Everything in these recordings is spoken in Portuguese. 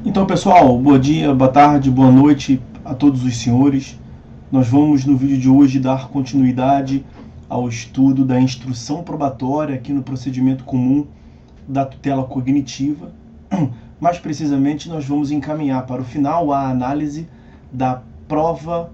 Então, pessoal, bom dia, boa tarde, boa noite a todos os senhores. Nós vamos, no vídeo de hoje, dar continuidade ao estudo da instrução probatória aqui no procedimento comum da tutela cognitiva. Mais precisamente, nós vamos encaminhar para o final a análise da prova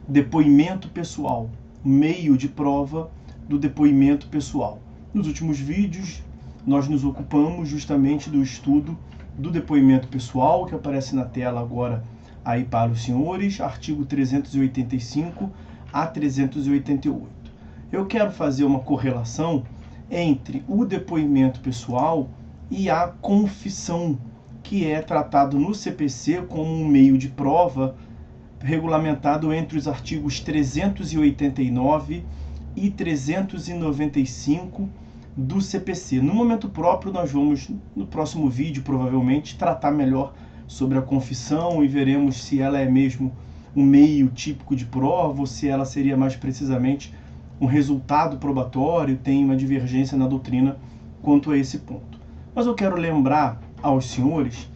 depoimento pessoal, meio de prova do depoimento pessoal. Nos últimos vídeos, nós nos ocupamos justamente do estudo do depoimento pessoal, que aparece na tela agora aí para os senhores, artigo 385 a 388. Eu quero fazer uma correlação entre o depoimento pessoal e a confissão, que é tratado no CPC como um meio de prova regulamentado entre os artigos 389 e 395 do CPC. No momento próprio, nós vamos, no próximo vídeo, provavelmente, tratar melhor sobre a confissão e veremos se ela é mesmo um meio típico de prova ou se ela seria mais precisamente um resultado probatório, tem uma divergência na doutrina quanto a esse ponto. Mas eu quero lembrar aos senhores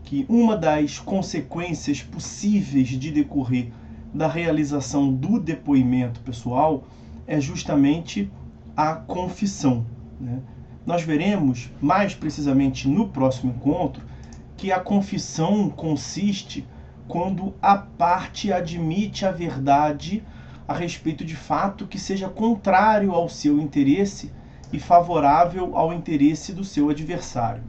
que uma das consequências possíveis de decorrer da realização do depoimento pessoal é justamente a confissão, né? Nós veremos mais precisamente no próximo encontro que a confissão consiste quando a parte admite a verdade a respeito de fato que seja contrário ao seu interesse e favorável ao interesse do seu adversário.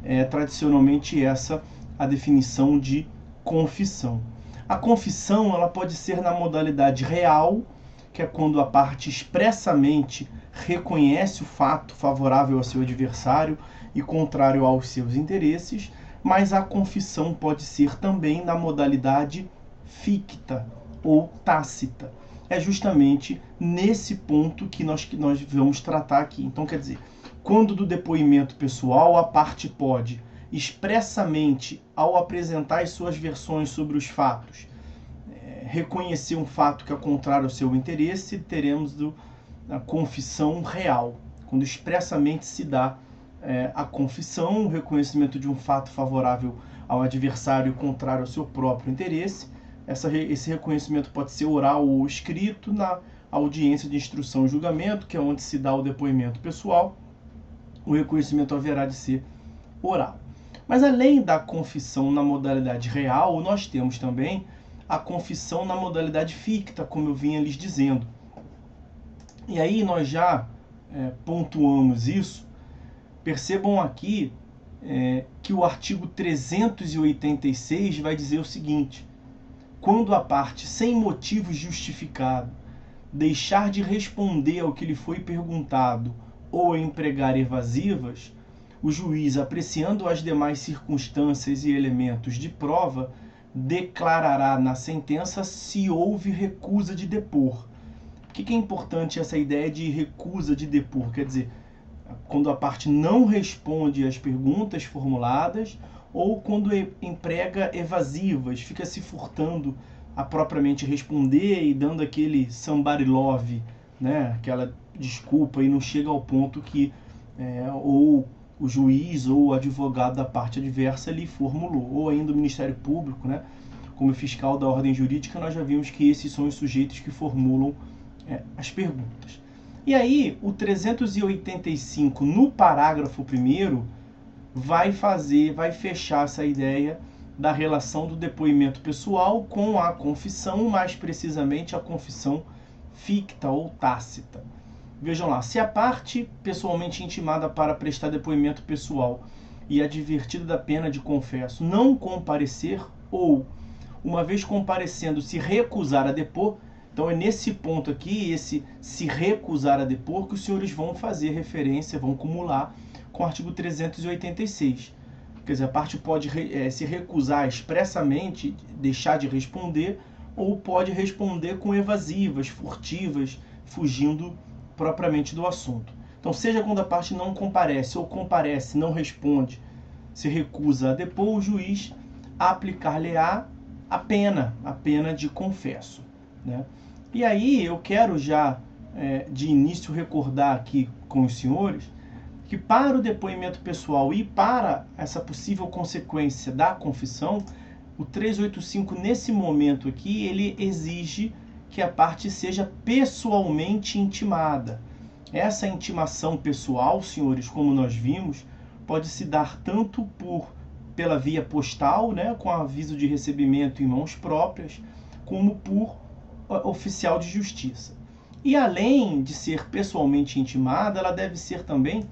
É tradicionalmente essa a definição de confissão. A confissão ela pode ser na modalidade real, que é quando a parte expressamente reconhece o fato favorável ao seu adversário e contrário aos seus interesses, mas a confissão pode ser também na modalidade ficta ou tácita. É justamente nesse ponto que nós vamos tratar aqui. Então, quer dizer, quando do depoimento pessoal a parte pode expressamente, ao apresentar as suas versões sobre os fatos, reconhecer um fato que é contrário ao seu interesse, teremos a confissão real, quando expressamente se dá a confissão, o reconhecimento de um fato favorável ao adversário contrário ao seu próprio interesse. Esse reconhecimento pode ser oral ou escrito na audiência de instrução e julgamento, que é onde se dá o depoimento pessoal. O reconhecimento haverá de ser oral. Mas além da confissão na modalidade real, nós temos também a confissão na modalidade ficta, como eu vinha lhes dizendo. E aí nós já pontuamos isso. Percebam aqui que o artigo 386 vai dizer o seguinte: quando a parte, sem motivo justificado, deixar de responder ao que lhe foi perguntado ou empregar evasivas, o juiz, apreciando as demais circunstâncias e elementos de prova, declarará na sentença se houve recusa de depor. Por que é importante essa ideia de recusa de depor? Quer dizer, quando a parte não responde às perguntas formuladas ou quando emprega evasivas, fica se furtando a propriamente responder e dando aquele somebody love, né? Aquela desculpa e não chega ao ponto que ou o juiz ou o advogado da parte adversa lhe formulou, ou ainda o Ministério Público, né? Como fiscal da ordem jurídica, nós já vimos que esses são os sujeitos que formulam as perguntas. E aí, o 385, no parágrafo 1º, vai fechar essa ideia da relação do depoimento pessoal com a confissão, mais precisamente a confissão ficta ou tácita. Vejam lá, se a parte pessoalmente intimada para prestar depoimento pessoal e advertida da pena de confesso não comparecer ou, uma vez comparecendo, se recusar a depor, então é nesse ponto aqui, esse se recusar a depor, que os senhores vão fazer referência, vão acumular com o artigo 386. Quer dizer, a parte pode se recusar expressamente, deixar de responder, ou pode responder com evasivas, furtivas, fugindo propriamente do assunto. Então, seja quando a parte não comparece ou comparece, não responde, se recusa a depor, o juiz aplicar-lhe-á a pena de confesso, né? E aí eu quero já de início recordar aqui com os senhores que para o depoimento pessoal e para essa possível consequência da confissão, o 385 nesse momento aqui, ele exige que a parte seja pessoalmente intimada. Essa intimação pessoal, senhores, como nós vimos, pode se dar tanto pela via postal, né, com aviso de recebimento em mãos próprias, como por oficial de justiça. E além de ser pessoalmente intimada, ela deve ser também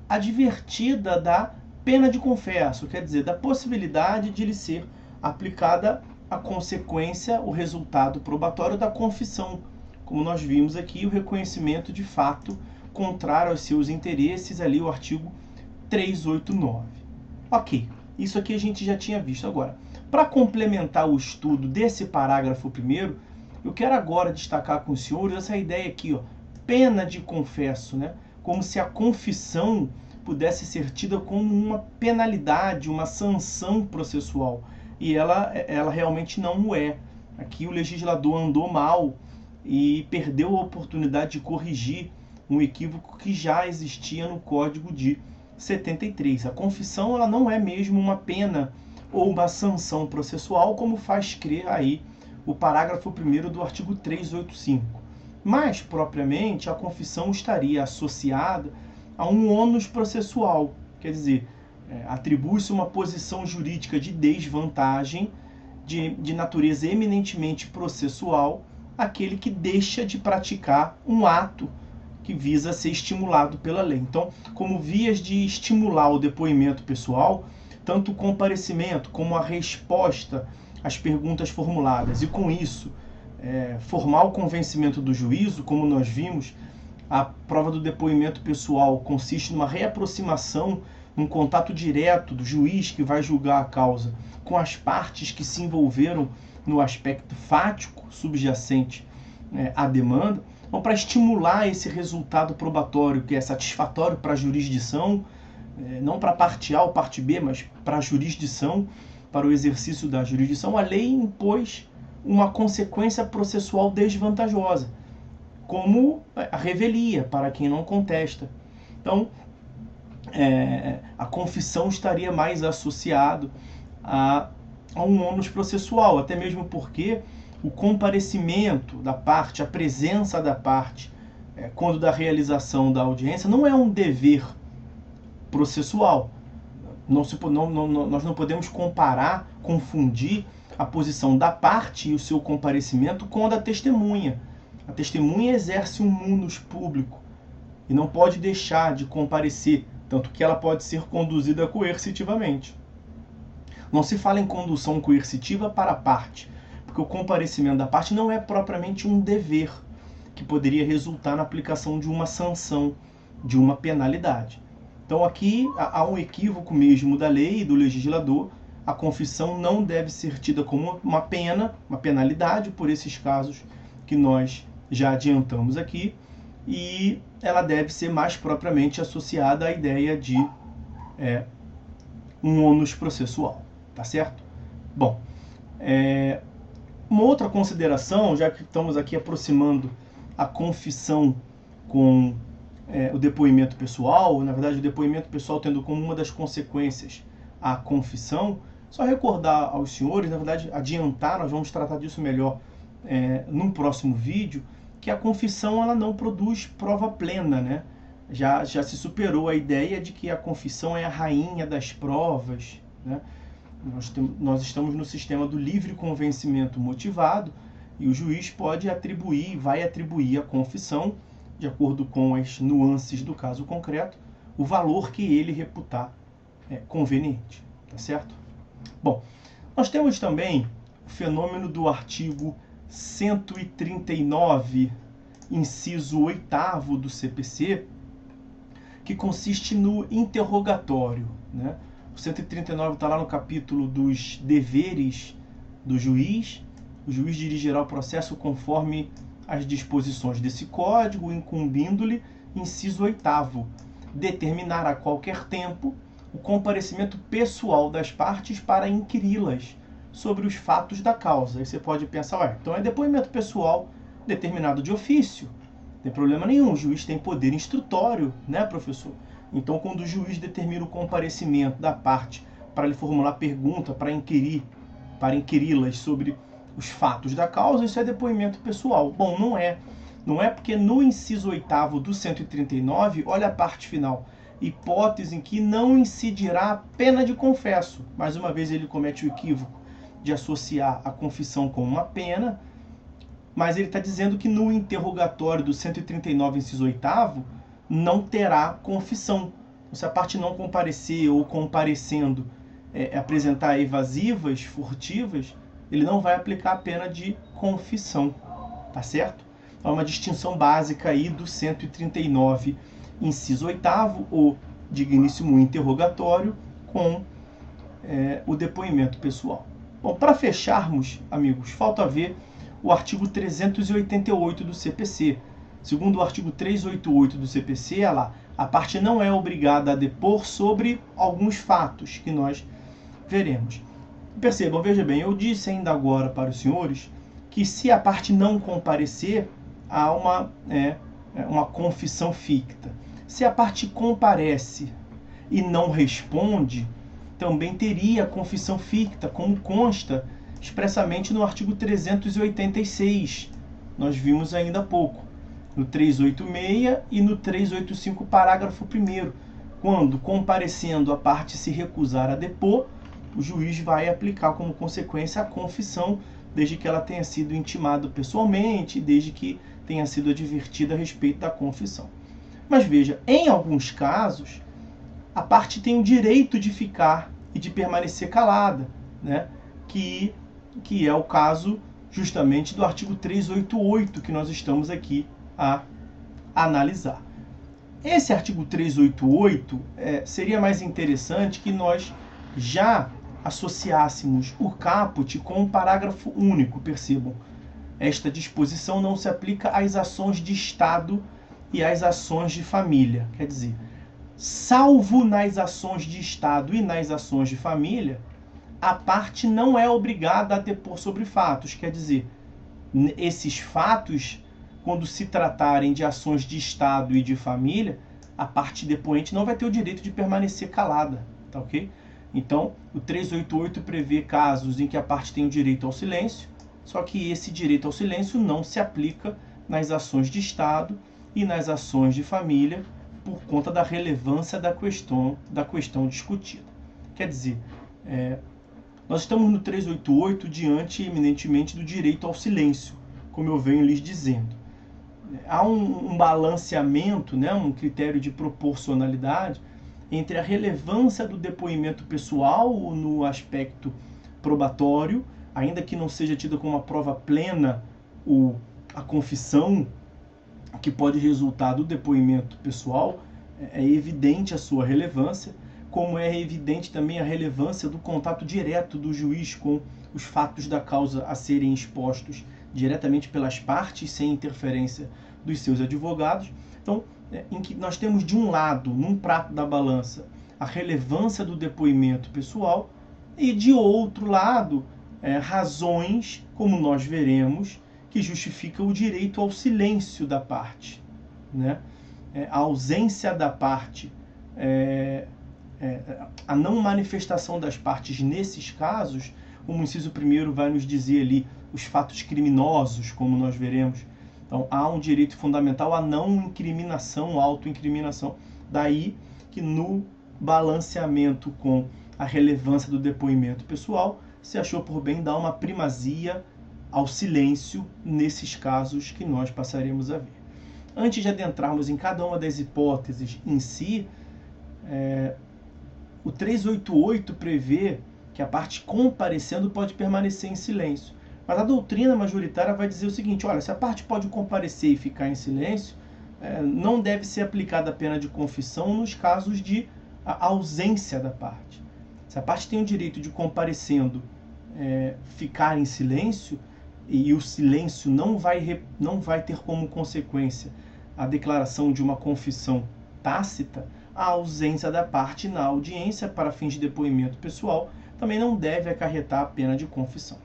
advertida da pena de confesso, quer dizer, da possibilidade de lhe ser aplicada a consequência, o resultado probatório da confissão, como nós vimos aqui, o reconhecimento de fato contrário aos seus interesses, ali o artigo 389. Ok, isso aqui a gente já tinha visto. Agora, para complementar o estudo desse parágrafo primeiro, eu quero agora destacar com os senhores essa ideia aqui, ó, pena de confesso, né? Como se a confissão pudesse ser tida como uma penalidade, uma sanção processual. E ela realmente não o é. Aqui o legislador andou mal e perdeu a oportunidade de corrigir um equívoco que já existia no Código de 73. A confissão ela não é mesmo uma pena ou uma sanção processual, como faz crer aí o parágrafo 1º do artigo 385. Mas, propriamente, a confissão estaria associada a um ônus processual, quer dizer, atribui-se uma posição jurídica de desvantagem de natureza eminentemente processual àquele que deixa de praticar um ato que visa ser estimulado pela lei. Então, como vias de estimular o depoimento pessoal, tanto o comparecimento como a resposta às perguntas formuladas, e com isso formar o convencimento do juízo, como nós vimos, a prova do depoimento pessoal consiste numa reaproximação, num contato direto do juiz que vai julgar a causa com as partes que se envolveram no aspecto fático subjacente à demanda. Então, para estimular esse resultado probatório que é satisfatório para a jurisdição, não para a parte A ou parte B, mas para a jurisdição, para o exercício da jurisdição, a lei impôs uma consequência processual desvantajosa, como a revelia para quem não contesta. Então, a confissão estaria mais associado a um ônus processual, até mesmo porque o comparecimento da parte, a presença da parte, quando da realização da audiência, não é um dever processual. Nós não podemos confundir a posição da parte e o seu comparecimento com a da testemunha. A testemunha exerce um munus público e não pode deixar de comparecer, tanto que ela pode ser conduzida coercitivamente. Não se fala em condução coercitiva para a parte, porque o comparecimento da parte não é propriamente um dever que poderia resultar na aplicação de uma sanção, de uma penalidade. Então aqui há um equívoco mesmo da lei e do legislador. A confissão não deve ser tida como uma pena, uma penalidade, por esses casos que nós já adiantamos aqui, e ela deve ser mais propriamente associada à ideia de um ônus processual, tá certo? Bom, uma outra consideração, já que estamos aqui aproximando a confissão com o depoimento pessoal, na verdade o depoimento pessoal tendo como uma das consequências a confissão, só recordar aos senhores, na verdade adiantar, nós vamos tratar disso melhor num próximo vídeo, que a confissão ela não produz prova plena, né? Já se superou a ideia de que a confissão é a rainha das provas, né? Nós estamos no sistema do livre convencimento motivado e o juiz pode atribuir, vai atribuir à confissão, de acordo com as nuances do caso concreto, o valor que ele reputar conveniente, tá certo? Bom, nós temos também o fenômeno do artigo 139, inciso 8º do CPC, que consiste no interrogatório, né? O 139 está lá no capítulo dos deveres do juiz. O juiz dirigirá o processo conforme as disposições desse código, incumbindo-lhe, inciso 8º, determinar a qualquer tempo o comparecimento pessoal das partes para inquiri-las sobre os fatos da causa. Aí você pode pensar, então é depoimento pessoal determinado de ofício, não tem problema nenhum, o juiz tem poder instrutório, né, professor? Então, quando o juiz determina o comparecimento da parte para lhe formular pergunta, para inquiri-las sobre os fatos da causa, isso é depoimento pessoal. Bom, não é. Não é porque no inciso 8º do 139, olha a parte final, hipótese em que não incidirá a pena de confesso. Mais uma vez ele comete o equívoco de associar a confissão com uma pena, mas ele está dizendo que no interrogatório do 139, inciso 8º, não terá confissão. Se a parte não comparecer ou comparecendo apresentar evasivas, furtivas, ele não vai aplicar a pena de confissão, tá certo? É uma distinção básica aí do 139, inciso 8º, o digníssimo interrogatório com o depoimento pessoal. Bom, para fecharmos, amigos, falta ver o artigo 388 do CPC. Segundo o artigo 388 do CPC, a parte não é obrigada a depor sobre alguns fatos que nós veremos. Percebam, veja bem, eu disse ainda agora para os senhores que se a parte não comparecer, há uma confissão ficta. Se a parte comparece e não responde, também teria confissão ficta, como consta expressamente no artigo 386. Nós vimos ainda há pouco, no 386 e no 385, parágrafo 1º. Quando, comparecendo, a parte se recusar a depor, o juiz vai aplicar como consequência a confissão, desde que ela tenha sido intimada pessoalmente, desde que tenha sido advertida a respeito da confissão. Mas veja, em alguns casos, a parte tem o direito de ficar e de permanecer calada, né? Que é o caso justamente do artigo 388 que nós estamos aqui a analisar. Esse artigo 388 seria mais interessante que nós já associássemos o caput com um parágrafo único, percebam. Esta disposição não se aplica às ações de Estado e às ações de família. Quer dizer, salvo nas ações de Estado e nas ações de família, a parte não é obrigada a depor sobre fatos. Quer dizer, esses fatos, quando se tratarem de ações de Estado e de família, a parte depoente não vai ter o direito de permanecer calada, tá ok? Então, o 388 prevê casos em que a parte tem o direito ao silêncio, só que esse direito ao silêncio não se aplica nas ações de Estado e nas ações de família, por conta da relevância da questão discutida. Quer dizer, nós estamos no 388 diante eminentemente do direito ao silêncio, como eu venho lhes dizendo. Há um balanceamento, né, um critério de proporcionalidade entre a relevância do depoimento pessoal no aspecto probatório, ainda que não seja tida como uma prova plena a confissão que pode resultar do depoimento pessoal, é evidente a sua relevância, como é evidente também a relevância do contato direto do juiz com os fatos da causa a serem expostos diretamente pelas partes, sem interferência dos seus advogados. Então, em que nós temos de um lado, num prato da balança, a relevância do depoimento pessoal e de outro lado, razões, como nós veremos, que justificam o direito ao silêncio da parte, né? A ausência da parte, a não manifestação das partes nesses casos, como o inciso 1º vai nos dizer ali, os fatos criminosos, como nós veremos. Então, há um direito fundamental à não incriminação, autoincriminação. Daí que no balanceamento com a relevância do depoimento pessoal, se achou por bem dar uma primazia ao silêncio nesses casos que nós passaremos a ver. Antes de adentrarmos em cada uma das hipóteses em si, o 388 prevê que a parte comparecendo pode permanecer em silêncio. Mas a doutrina majoritária vai dizer o seguinte: olha, se a parte pode comparecer e ficar em silêncio, não deve ser aplicada a pena de confissão nos casos de ausência da parte. Se a parte tem o direito de, comparecendo, ficar em silêncio, e o silêncio não vai ter como consequência a declaração de uma confissão tácita, a ausência da parte na audiência para fins de depoimento pessoal também não deve acarretar a pena de confissão.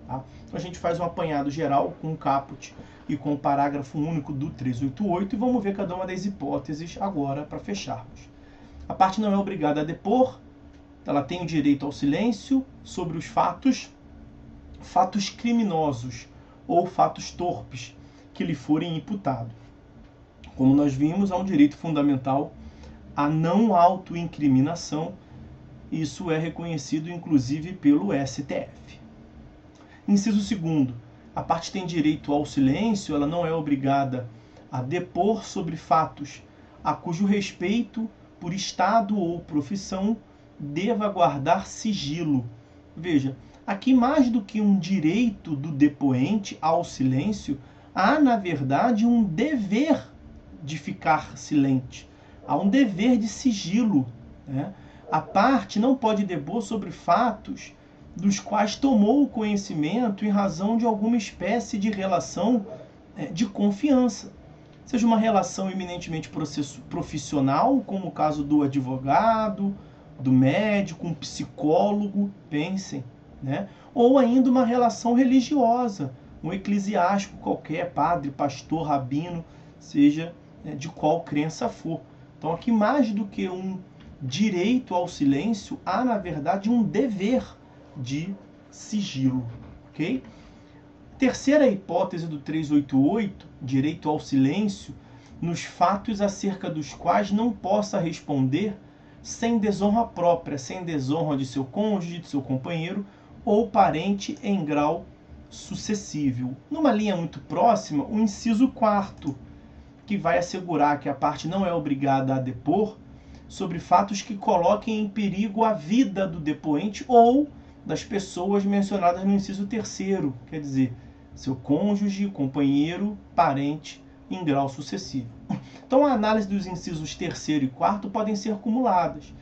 Tá? Então a gente faz um apanhado geral com o caput e com o parágrafo único do 388 e vamos ver cada uma das hipóteses agora para fecharmos. A parte não é obrigada a depor, ela tem o direito ao silêncio sobre os fatos criminosos ou fatos torpes que lhe forem imputados. Como nós vimos, há um direito fundamental à não autoincriminação. Isso é reconhecido inclusive pelo STF. Inciso 2º. A parte tem direito ao silêncio, ela não é obrigada a depor sobre fatos a cujo respeito, por estado ou profissão, deva guardar sigilo. Veja, aqui mais do que um direito do depoente ao silêncio, há, na verdade, um dever de ficar silente. Há um dever de sigilo, né? A parte não pode depor sobre fatos dos quais tomou conhecimento em razão de alguma espécie de relação de confiança. Seja uma relação eminentemente profissional, como o caso do advogado, do médico, um psicólogo, pensem, né? Ou ainda uma relação religiosa, um eclesiástico qualquer, padre, pastor, rabino, seja de qual crença for. Então aqui mais do que um direito ao silêncio, há na verdade um dever de sigilo, ok? Terceira hipótese do 388, direito ao silêncio, nos fatos acerca dos quais não possa responder sem desonra própria, sem desonra de seu cônjuge, de seu companheiro ou parente em grau sucessível. Numa linha muito próxima, o inciso 4º, que vai assegurar que a parte não é obrigada a depor sobre fatos que coloquem em perigo a vida do depoente ou das pessoas mencionadas no inciso 3º, quer dizer, seu cônjuge, companheiro, parente em grau sucessivo. Então a análise dos incisos 3º e 4º podem ser acumuladas.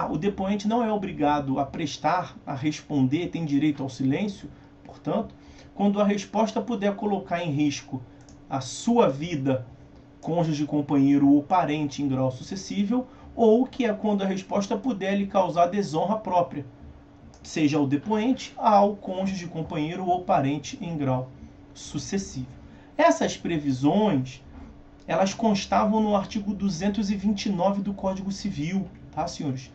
O depoente não é obrigado a prestar, a responder, tem direito ao silêncio, portanto, quando a resposta puder colocar em risco a sua vida, cônjuge, companheiro ou parente em grau sucessível, ou que é quando a resposta puder lhe causar desonra própria, seja ao depoente, ao cônjuge, companheiro ou parente em grau sucessivo. Essas previsões, elas constavam no artigo 229 do Código Civil, tá, senhores?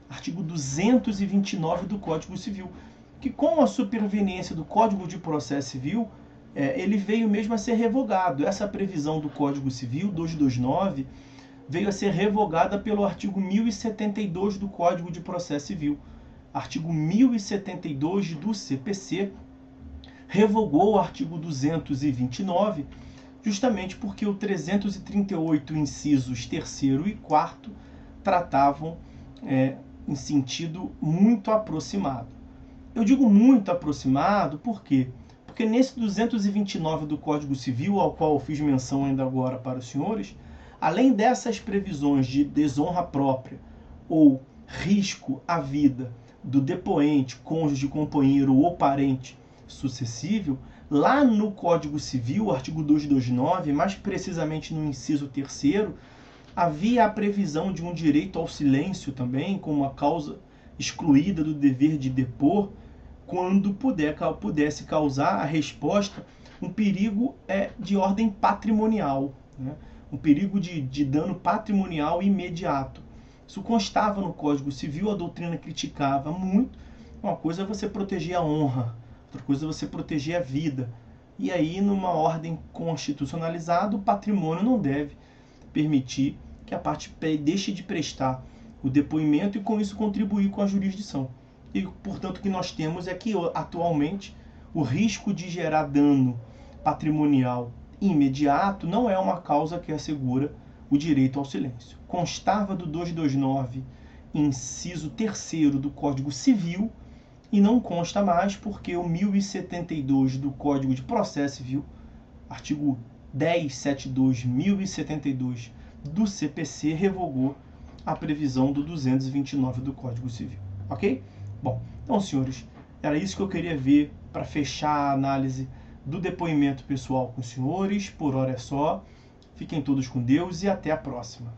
Artigo 229 do Código Civil, que com a superveniência do Código de Processo Civil, ele veio mesmo a ser revogado. Essa previsão do Código Civil, 229, veio a ser revogada pelo artigo 1072 do Código de Processo Civil. Artigo 1072 do CPC revogou o artigo 229, justamente porque o 338, incisos 3º e 4º, tratavam em sentido muito aproximado. Eu digo muito aproximado, por quê? Porque nesse 229 do Código Civil, ao qual eu fiz menção ainda agora para os senhores, além dessas previsões de desonra própria ou risco à vida do depoente, cônjuge, companheiro ou parente sucessível, lá no Código Civil, artigo 229, mais precisamente no inciso 3º, havia a previsão de um direito ao silêncio também, como uma causa excluída do dever de depor, quando pudesse causar a resposta um perigo de ordem patrimonial, né? Um perigo de dano patrimonial imediato. Isso constava no Código Civil, a doutrina criticava muito. Uma coisa é você proteger a honra, outra coisa é você proteger a vida. E aí, numa ordem constitucionalizada, o patrimônio não deve permitir que a parte deixe de prestar o depoimento e, com isso, contribuir com a jurisdição. E, portanto, o que nós temos é que, atualmente, o risco de gerar dano patrimonial imediato não é uma causa que assegura o direito ao silêncio. Constava do 229, inciso 3º do Código Civil, e não consta mais porque o 1072 do Código de Processo Civil, artigo 1072, 1072 do CPC, revogou a previsão do 229 do Código Civil. Ok? Bom, então, senhores, era isso que eu queria ver para fechar a análise do depoimento pessoal com os senhores. Por hora é só. Fiquem todos com Deus e até a próxima.